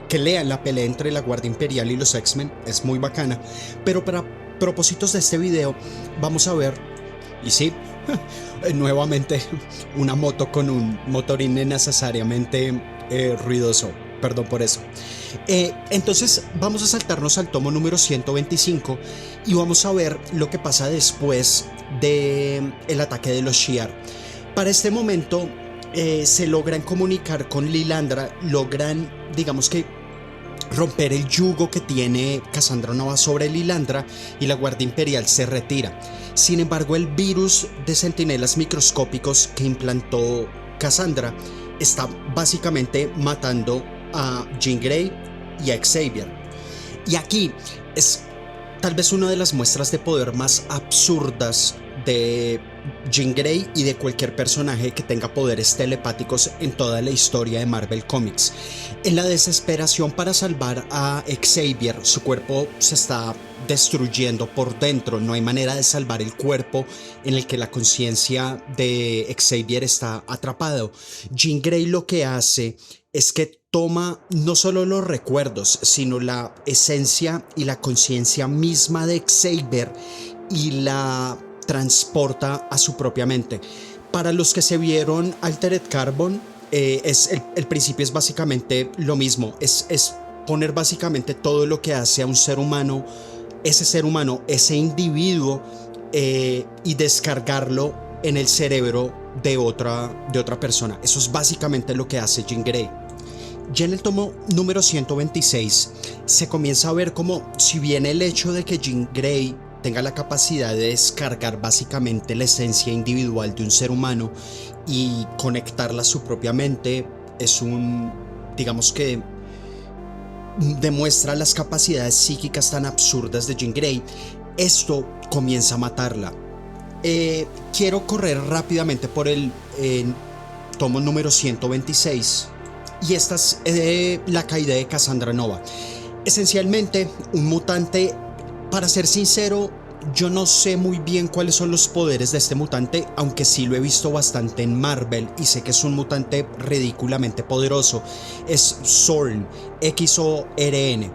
que lean la pelea entre la Guardia Imperial y los X-Men, es muy bacana, pero para propósitos de este video vamos a ver, y sí, nuevamente una moto con un motorín innecesariamente ruidoso, perdón por eso. Entonces vamos a saltarnos al tomo número 125 y vamos a ver lo que pasa después del ataque de los Shi'ar. Para este momento se logran comunicar con Lilandra, logran, digamos que, romper el yugo que tiene Cassandra Nova sobre Lilandra y la Guardia Imperial se retira. Sin embargo, el virus de centinelas microscópicos que implantó Cassandra está básicamente matando a Jean Grey y a Xavier. Y aquí es tal vez una de las muestras de poder más absurdas de Jean Grey y de cualquier personaje que tenga poderes telepáticos en toda la historia de Marvel Comics. En la desesperación para salvar a Xavier, su cuerpo se está destruyendo por dentro, no hay manera de salvar el cuerpo en el que la conciencia de Xavier está atrapado. Jean Grey lo que hace es que toma no solo los recuerdos, sino la esencia y la conciencia misma de Xavier y la transporta a su propia mente. Para los que se vieron Altered Carbon, el principio es básicamente lo mismo, es poner básicamente todo lo que hace a un ser humano, ese individuo, y descargarlo en el cerebro de otra persona. Eso es básicamente lo que hace Jean Grey. Ya en el tomo número 126 se comienza a ver como, si bien el hecho de que Jean Grey tenga la capacidad de descargar básicamente la esencia individual de un ser humano y conectarla a su propia mente, digamos que demuestra las capacidades psíquicas tan absurdas de Jean Grey, esto comienza a matarla. Quiero correr rápidamente por el tomo número 126, y esta es la caída de Cassandra Nova. Esencialmente un mutante. Para ser sincero, yo no sé muy bien cuáles son los poderes de este mutante, aunque sí lo he visto bastante en Marvel y sé que es un mutante ridículamente poderoso. Es Xorn, Xorn.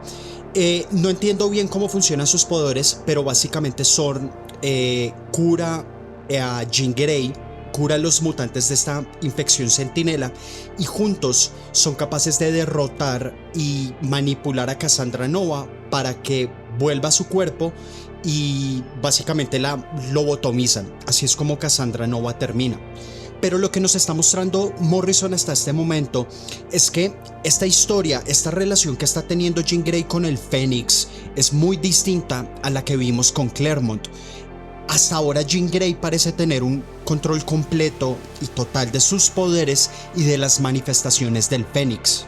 No entiendo bien cómo funcionan sus poderes, pero básicamente Xorn cura a Jean Grey, cura a los mutantes de esta infección centinela, y juntos son capaces de derrotar y manipular a Cassandra Nova para que vuelva a su cuerpo, y básicamente la lobotomizan. Así es como Cassandra Nova termina. Pero lo que nos está mostrando Morrison hasta este momento es que esta historia, esta relación que está teniendo Jean Grey con el Fénix es muy distinta a la que vimos con Claremont. Hasta ahora Jean Grey parece tener un control completo y total de sus poderes y de las manifestaciones del Fénix.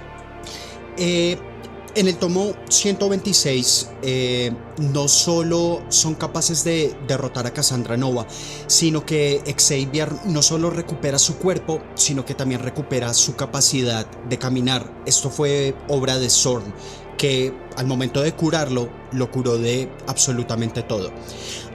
En el tomo 126 no solo son capaces de derrotar a Cassandra Nova, sino que Xavier no solo recupera su cuerpo, sino que también recupera su capacidad de caminar. Esto fue obra de Xorn, que al momento de curarlo, lo curó de absolutamente todo.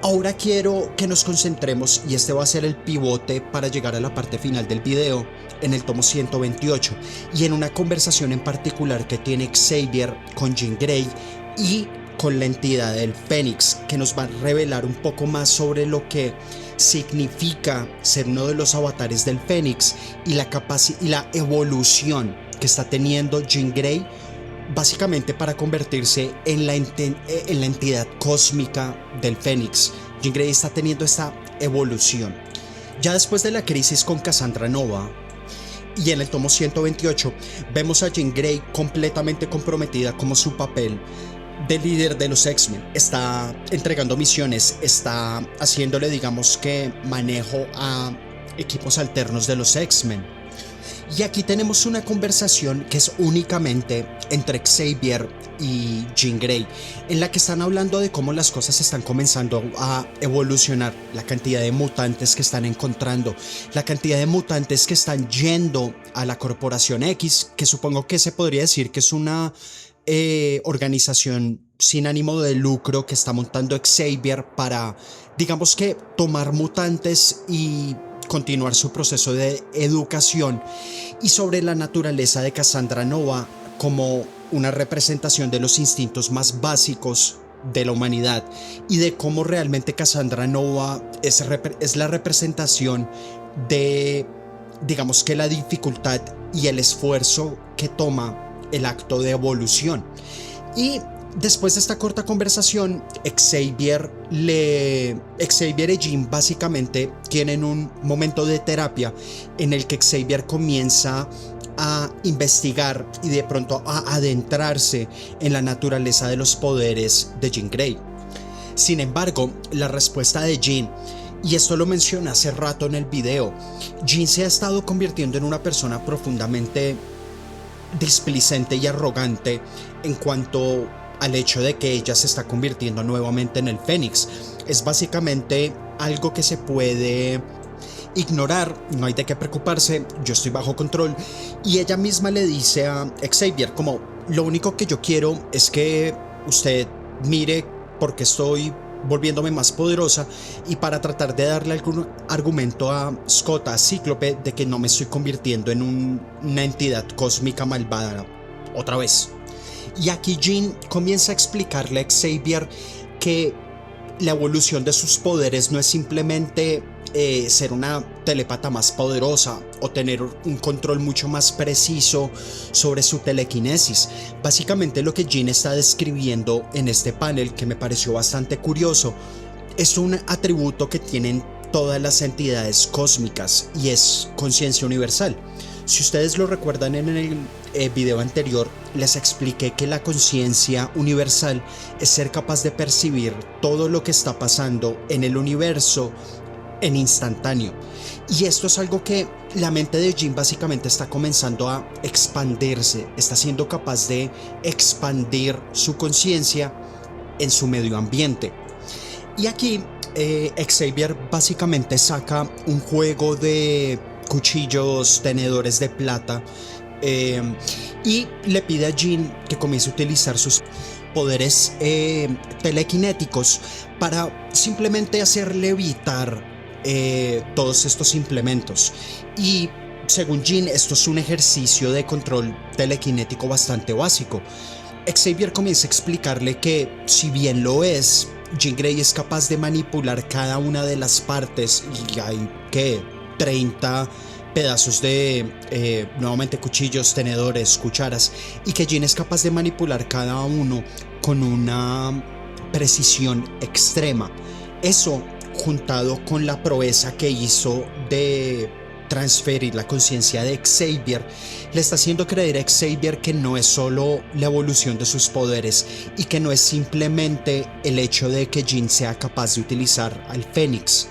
Ahora quiero que nos concentremos, y este va a ser el pivote para llegar a la parte final del video, en el tomo 128, y en una conversación en particular que tiene Xavier con Jean Grey y con la entidad del Fénix, que nos va a revelar un poco más sobre lo que significa ser uno de los avatares del Fénix y la evolución que está teniendo Jean Grey, básicamente para convertirse en la entidad cósmica del Fénix. Jean Grey está teniendo esta evolución. Ya después de la crisis con Cassandra Nova, y en el tomo 128, vemos a Jean Grey completamente comprometida como su papel de líder de los X-Men. Está entregando misiones, está haciéndole, digamos que, manejo a equipos alternos de los X-Men. Y aquí tenemos una conversación que es únicamente entre Xavier y Jean Grey, en la que están hablando de cómo las cosas están comenzando a evolucionar, la cantidad de mutantes que están encontrando, la cantidad de mutantes que están yendo a la Corporación X, que supongo que se podría decir que es una organización sin ánimo de lucro que está montando Xavier para, digamos que, tomar mutantes y continuar su proceso de educación, y sobre la naturaleza de Cassandra Nova como una representación de los instintos más básicos de la humanidad, y de cómo realmente Cassandra Nova es la representación de, digamos que, la dificultad y el esfuerzo que toma el acto de evolución. Y después de esta corta conversación, Xavier y Jean básicamente tienen un momento de terapia en el que Xavier comienza a investigar y de pronto a adentrarse en la naturaleza de los poderes de Jean Grey. Sin embargo, la respuesta de Jean, y esto lo mencioné hace rato en el video, Jean se ha estado convirtiendo en una persona profundamente displicente y arrogante en cuanto al hecho de que ella se está convirtiendo nuevamente en el Fénix. Es básicamente algo que se puede ignorar, no hay de qué preocuparse, yo estoy bajo control. Y ella misma le dice a Xavier como, lo único que yo quiero es que usted mire por qué estoy volviéndome más poderosa, y para tratar de darle algún argumento a Scott, a Cíclope, de que no me estoy convirtiendo en una entidad cósmica malvada otra vez. Y aquí Jean comienza a explicarle a Xavier que la evolución de sus poderes no es simplemente ser una telépata más poderosa o tener un control mucho más preciso sobre su telequinesis. Básicamente lo que Jean está describiendo en este panel, que me pareció bastante curioso, es un atributo que tienen todas las entidades cósmicas y es conciencia universal. Si ustedes lo recuerdan, en el video anterior les expliqué que la conciencia universal es ser capaz de percibir todo lo que está pasando en el universo en instantáneo. Y esto es algo que la mente de Jean básicamente está comenzando a expandirse, está siendo capaz de expandir su conciencia en su medio ambiente. Y aquí Xavier básicamente saca un juego de cuchillos, tenedores de plata, y le pide a Jean que comience a utilizar sus poderes telequinéticos para simplemente hacer levitar todos estos implementos. Y según Jean, esto es un ejercicio de control telequinético bastante básico. Xavier comienza a explicarle que, si bien lo es, Jean Grey es capaz de manipular cada una de las partes, y hay que 30 pedazos de nuevamente cuchillos, tenedores, cucharas, y que Jean es capaz de manipular cada uno con una precisión extrema. Eso, juntado con la proeza que hizo de transferir la conciencia de Xavier, le está haciendo creer a Xavier que no es solo la evolución de sus poderes y que no es simplemente el hecho de que Jean sea capaz de utilizar al Fénix.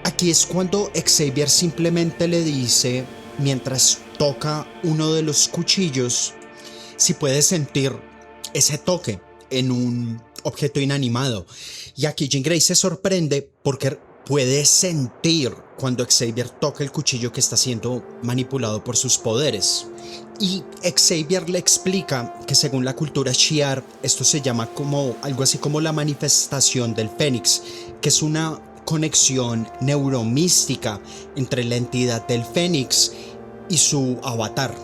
Aquí es cuando Xavier simplemente le dice, mientras toca uno de los cuchillos, si puede sentir ese toque en un objeto inanimado. Y aquí Jean Grey se sorprende porque puede sentir cuando Xavier toca el cuchillo que está siendo manipulado por sus poderes. Y Xavier le explica que, según la cultura Shi'ar, esto se llama como algo así como la manifestación del Fénix, que es una conexión neuromística entre la entidad del Fénix y su avatar.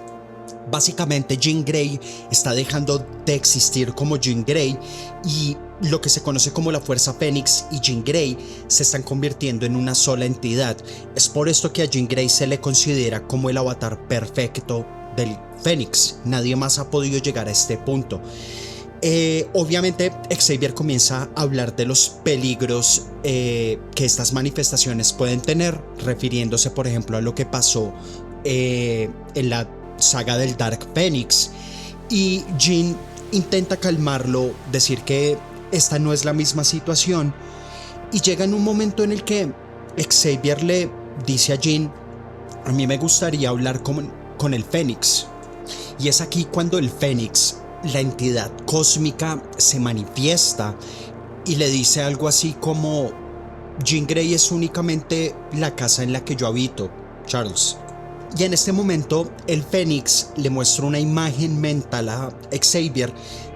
Básicamente, Jean Grey está dejando de existir como Jean Grey, y lo que se conoce como la Fuerza Fénix y Jean Grey se están convirtiendo en una sola entidad. Es por esto que a Jean Grey se le considera como el avatar perfecto del Fénix. Nadie más ha podido llegar a este punto. Obviamente Xavier comienza a hablar de los peligros que estas manifestaciones pueden tener, refiriéndose por ejemplo a lo que pasó en la saga del Dark Phoenix, y Jean intenta calmarlo, decir que esta no es la misma situación, y llega en un momento en el que Xavier le dice a Jean: a mí me gustaría hablar con el Fénix. Y es aquí cuando el Fénix, la entidad cósmica, se manifiesta y le dice algo así como: Jean Grey es únicamente la casa en la que yo habito, Charles. Y en este momento el Fénix le muestra una imagen mental a Xavier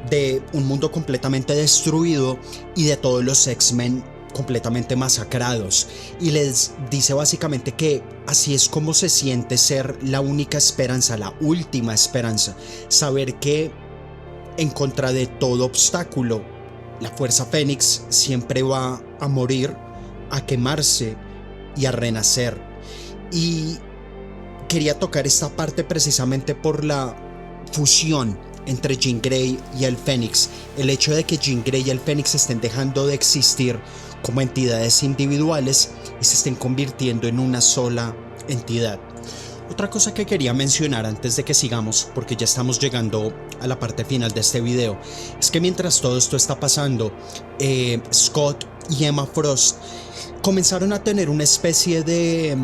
de un mundo completamente destruido y de todos los X-Men completamente masacrados, y les dice básicamente que así es como se siente ser la única esperanza, la última esperanza, saber que en contra de todo obstáculo la Fuerza Fénix siempre va a morir, a quemarse y a renacer. Y quería tocar esta parte precisamente por la fusión entre Jean Grey y el Fénix, el hecho de que Jean Grey y el Fénix estén dejando de existir como entidades individuales y se estén convirtiendo en una sola entidad. Otra cosa que quería mencionar antes de que sigamos, porque ya estamos llegando a la parte final de este video, es que mientras todo esto está pasando, Scott y Emma Frost comenzaron a tener una especie de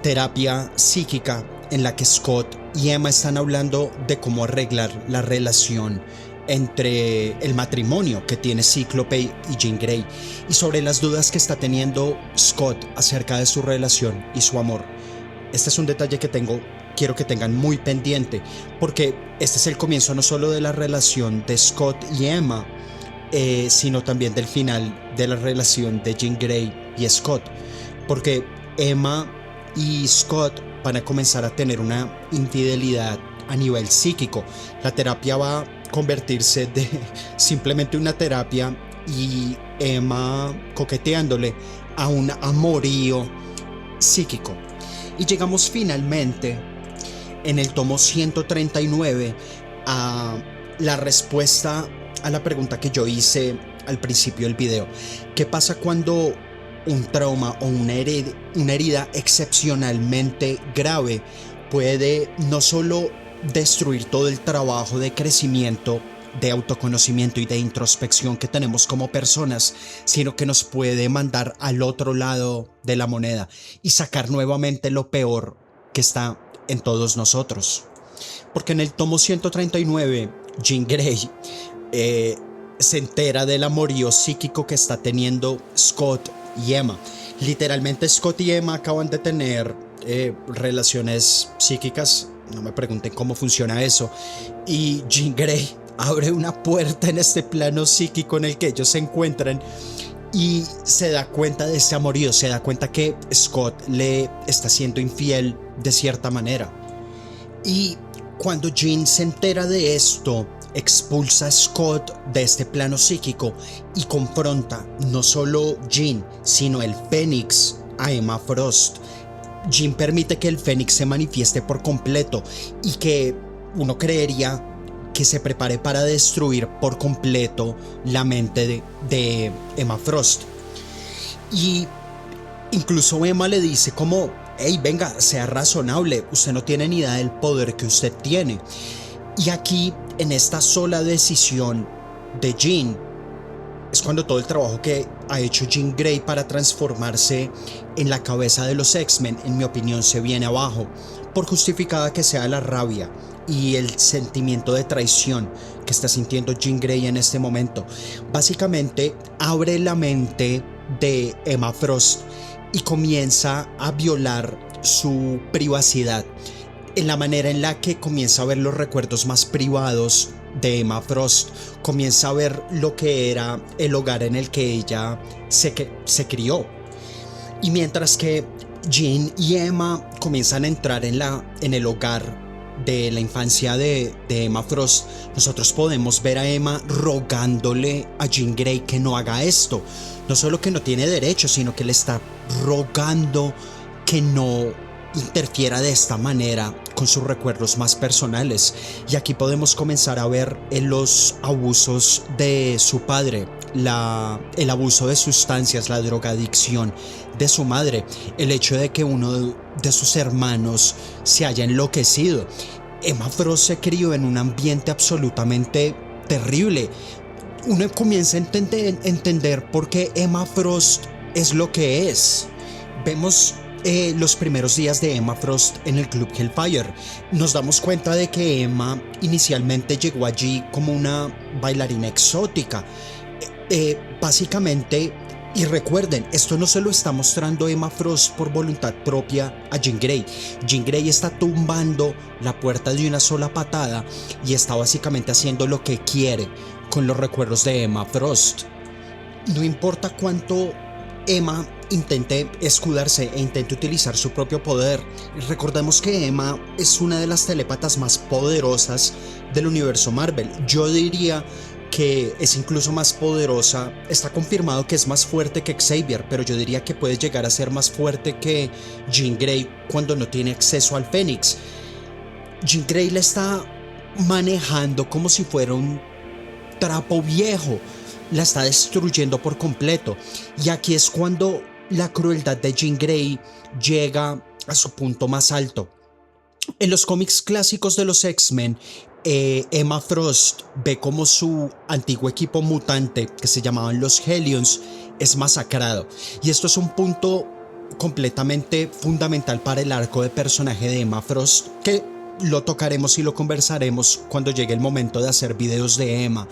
terapia psíquica en la que Scott y Emma están hablando de cómo arreglar la relación entre el matrimonio que tiene Cíclope y Jean Grey, y sobre las dudas que está teniendo Scott acerca de su relación y su amor. Este es un detalle que quiero que tengan muy pendiente, porque este es el comienzo no solo de la relación de Scott y Emma, sino también del final de la relación de Jean Grey y Scott, porque Emma y Scott van a comenzar a tener una infidelidad a nivel psíquico. La terapia va a convertirse de simplemente una terapia y Emma coqueteándole a un amorío psíquico. Y llegamos finalmente en el tomo 139 a la respuesta a la pregunta que yo hice al principio del video. ¿Qué pasa cuando un trauma o una herida excepcionalmente grave puede no solo destruir todo el trabajo de crecimiento, de autoconocimiento y de introspección que tenemos como personas, sino que nos puede mandar al otro lado de la moneda y sacar nuevamente lo peor que está en todos nosotros? Porque en el tomo 139, Jean Grey se entera del amorío psíquico que está teniendo Scott y Emma. Literalmente Scott y Emma acaban de tener relaciones psíquicas. No me pregunten cómo funciona eso. Y Jean Grey abre una puerta en este plano psíquico en el que ellos se encuentran y se da cuenta de este amorío, se da cuenta que Scott le está siendo infiel de cierta manera. Y cuando Jean se entera de esto, expulsa a Scott de este plano psíquico y confronta no solo Jean, sino el Fénix a Emma Frost. Jean permite que el Fénix se manifieste por completo y que uno creería que se prepare para destruir por completo la mente de Emma Frost. Y incluso Emma le dice como: hey, venga, sea razonable, usted no tiene ni idea del poder que usted tiene. Y aquí, en esta sola decisión de Jean, es cuando todo el trabajo que ha hecho Jean Grey para transformarse en la cabeza de los X-Men, en mi opinión, se viene abajo, por justificada que sea la rabia y el sentimiento de traición que está sintiendo Jean Grey en este momento. Básicamente abre la mente de Emma Frost y comienza a violar su privacidad en la manera en la que comienza a ver los recuerdos más privados de Emma Frost, comienza a ver lo que era el hogar en el que ella se crió. Y mientras que Jean y Emma comienzan a entrar en el hogar de la infancia de Emma Frost, nosotros podemos ver a Emma rogándole a Jean Grey que no haga esto. No solo que no tiene derecho, sino que le está rogando que no interfiera de esta manera con sus recuerdos más personales. Y aquí podemos comenzar a ver los abusos de su padre, el abuso de sustancias, la drogadicción de su madre, el hecho de que uno de sus hermanos se haya enloquecido. Emma Frost se crió en un ambiente absolutamente terrible. Uno comienza a entender por qué Emma Frost es lo que es. Vemos los primeros días de Emma Frost en el Club Hellfire. Nos damos cuenta de que Emma inicialmente llegó allí como una bailarina exótica. Básicamente, y recuerden, esto no se lo está mostrando Emma Frost por voluntad propia a Jean Grey. Jean Grey está tumbando la puerta de una sola patada y está básicamente haciendo lo que quiere con los recuerdos de Emma Frost. No importa cuánto Emma intente escudarse e intente utilizar su propio poder. Recordemos que Emma es una de las telépatas más poderosas del universo Marvel. Yo diría que es incluso más poderosa. Está confirmado que es más fuerte que Xavier, pero yo diría que puede llegar a ser más fuerte que Jean Grey cuando no tiene acceso al Fénix. Jean Grey la está manejando como si fuera un trapo viejo. La está destruyendo por completo. Y aquí es cuando la crueldad de Jean Grey llega a su punto más alto. En los cómics clásicos de los X-Men, Emma Frost ve como su antiguo equipo mutante, que se llamaban los Hellions, es masacrado. Y esto es un punto completamente fundamental para el arco de personaje de Emma Frost, que lo tocaremos y lo conversaremos cuando llegue el momento de hacer videos de Emma.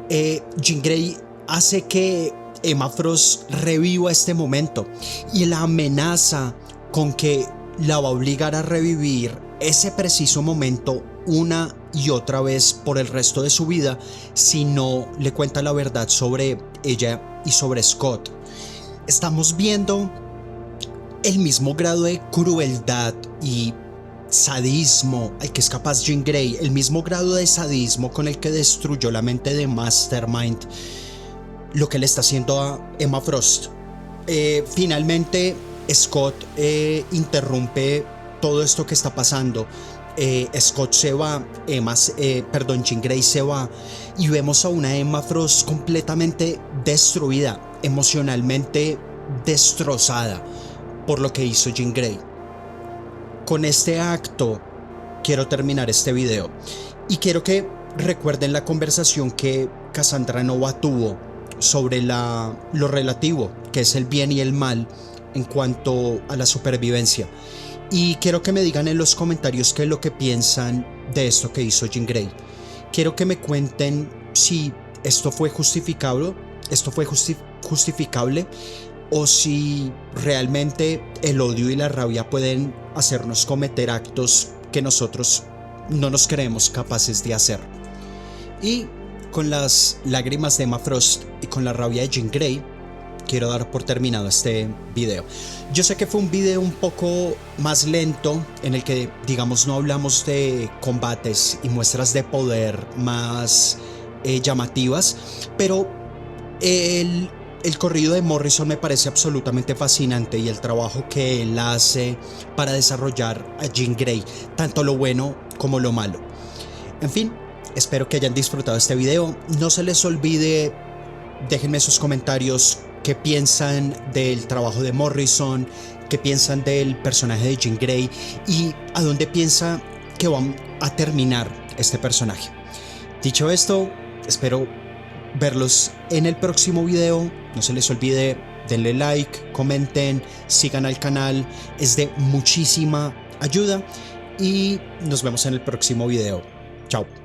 Jean Grey hace que Emma Frost reviva este momento y la amenaza con que la va a obligar a revivir ese preciso momento una y otra vez por el resto de su vida si no le cuenta la verdad sobre ella y sobre Scott. Estamos viendo el mismo grado de crueldad y sadismo al que es capaz Jean Grey, el mismo grado de sadismo con el que destruyó la mente de Mastermind, lo que le está haciendo a Emma Frost. Finalmente Scott interrumpe todo esto que está pasando. Scott se va, Jean Grey se va y vemos a una Emma Frost completamente destruida, emocionalmente destrozada por lo que hizo Jean Grey. Con este acto quiero terminar este video y quiero que recuerden la conversación que Cassandra Nova tuvo sobre lo relativo que es el bien y el mal en cuanto a la supervivencia. Y quiero que me digan en los comentarios qué es lo que piensan de esto que hizo Jean Grey. Quiero que me cuenten si esto fue justificable, o si realmente el odio y la rabia pueden hacernos cometer actos que nosotros no nos creemos capaces de hacer. Y con las lágrimas de Emma Frost y con la rabia de Jean Grey, quiero dar por terminado este video. Yo sé que fue un video un poco más lento, en el que digamos no hablamos de combates y muestras de poder más llamativas, pero el corrido de Morrison me parece absolutamente fascinante, y el trabajo que él hace para desarrollar a Jean Grey, tanto lo bueno como lo malo. En fin, espero que hayan disfrutado este video. No se les olvide, déjenme sus comentarios qué piensan del trabajo de Morrison, qué piensan del personaje de Jean Grey y a dónde piensa que van a terminar este personaje. Dicho esto, espero verlos en el próximo video. No se les olvide, denle like, comenten, sigan al canal, es de muchísima ayuda y nos vemos en el próximo video. Chao.